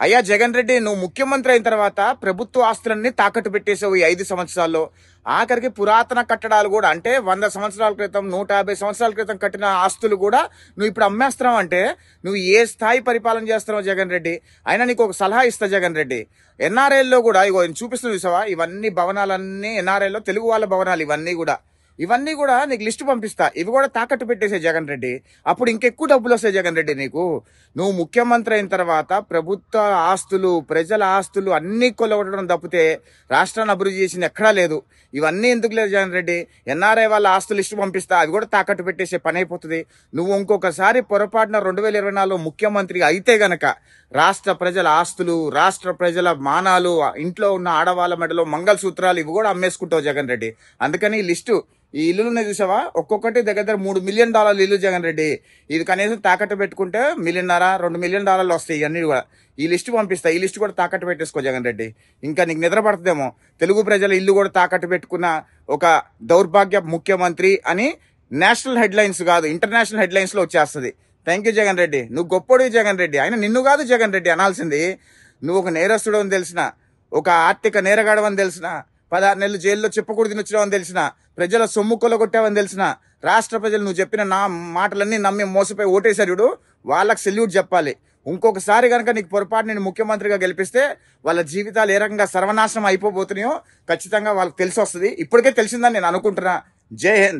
అయ్యా జగన్ రెడ్డి, నువ్వు ముఖ్యమంత్రి అయిన తర్వాత ప్రభుత్వ ఆస్తులన్నీ తాకట్టు పెట్టేసావు ఈ 5 సంవత్సరాల్లో. ఆఖరికి పురాతన కట్టడాలు కూడా, అంటే 100 సంవత్సరాల క్రితం, 150 సంవత్సరాల క్రితం కట్టిన ఆస్తులు కూడా నువ్వు ఇప్పుడు అమ్మేస్తున్నావు. అంటే నువ్వు ఏ స్థాయి పరిపాలన చేస్తున్నావు జగన్ రెడ్డి? అయినా నీకు ఒక సలహా ఇస్తా జగన్ రెడ్డి. ఎన్ఆర్ఐల్లో కూడా ఇగో చూపిస్తున్నా చూసావా, ఇవన్నీ భవనాలన్నీ ఎన్ఆర్ఐలో తెలుగు వాళ్ళ భవనాలు. ఇవన్నీ కూడా నీకు లిస్టు పంపిస్తా. ఇవి కూడా తాకట్టు పెట్టేసే జగన్ రెడ్డి. అప్పుడు ఇంకెక్కువ డబ్బులు వస్తాయి జగన్ రెడ్డి నీకు. నువ్వు ముఖ్యమంత్రి అయిన తర్వాత ప్రభుత్వ ఆస్తులు, ప్రజల ఆస్తులు అన్ని కొలవడం తప్పితే రాష్ట్రాన్ని అభివృద్ధి చేసింది ఎక్కడా లేదు. ఇవన్నీ ఎందుకు లేదు జగన్ రెడ్డి? ఎన్ఆర్ఐ వాళ్ళ ఆస్తులు లిస్టు పంపిస్తా, అవి కూడా తాకట్టు పెట్టేసే పని అయిపోతుంది. నువ్వు ఇంకొకసారి పొరపాటున 2024 ముఖ్యమంత్రి అయితే గనక రాష్ట్ర ప్రజల ఆస్తులు, రాష్ట్ర ప్రజల మానాలు, ఇంట్లో ఉన్న ఆడవాళ్ళ మెడలో మంగళసూత్రాలు ఇవి కూడా అమ్మేసుకుంటావు జగన్ రెడ్డి. అందుకని ఈ లిస్టు, ఈ ఇల్లులున్నాయి చూసావా, ఒక్కొక్కటి దగ్గర $3 మిలియన్ ఇల్లు జగన్ రెడ్డి. ఇది కనీసం తాకట్టు పెట్టుకుంటే $1.5 మిలియన్, $2 మిలియన్ వస్తాయి. ఇవన్నీ కూడా ఈ లిస్టు పంపిస్తా. ఈ లిస్టు కూడా తాకట్టు పెట్టేసుకో జగన్ రెడ్డి. ఇంకా నీకు నిద్ర పడుతుందేమో. తెలుగు ప్రజల ఇల్లు కూడా తాకట్టు పెట్టుకున్న ఒక దౌర్భాగ్య ముఖ్యమంత్రి అని నేషనల్ హెడ్లైన్స్ కాదు, ఇంటర్నేషనల్ హెడ్లైన్స్ లో వచ్చేస్తుంది. Thank you Jagan Reddy. నువ్వు గొప్పోడివి జగన్ రెడ్డి. ఆయన నిన్ను కాదు జగన్ రెడ్డి అనాల్సింది. నువ్వు ఒక నేరస్తుడు అని తెలిసిన, ఒక ఆర్థిక నేరగాడవని తెలిసిన, 16 నెలలు జైల్లో చెప్పకూడదు తినొచ్చినావని తెలిసిన, ప్రజల సొమ్ము కొల్లగొట్టావని తెలిసిన, రాష్ట్ర ప్రజలు నువ్వు చెప్పిన నా మాటలన్నీ నమ్మి మోసపోయి ఓటేశారు, వాళ్ళకి సెల్యూట్ చెప్పాలి. ఇంకొకసారి కనుక నీకు పొరపాటు నేను ముఖ్యమంత్రిగా గెలిపిస్తే వాళ్ళ జీవితాలు ఏ రకంగా సర్వనాశనం అయిపోబోతున్నాయో ఖచ్చితంగా వాళ్ళకి తెలిసి వస్తుంది. ఇప్పటికే తెలిసిందని నేను అనుకుంటున్నా. జై హింద్.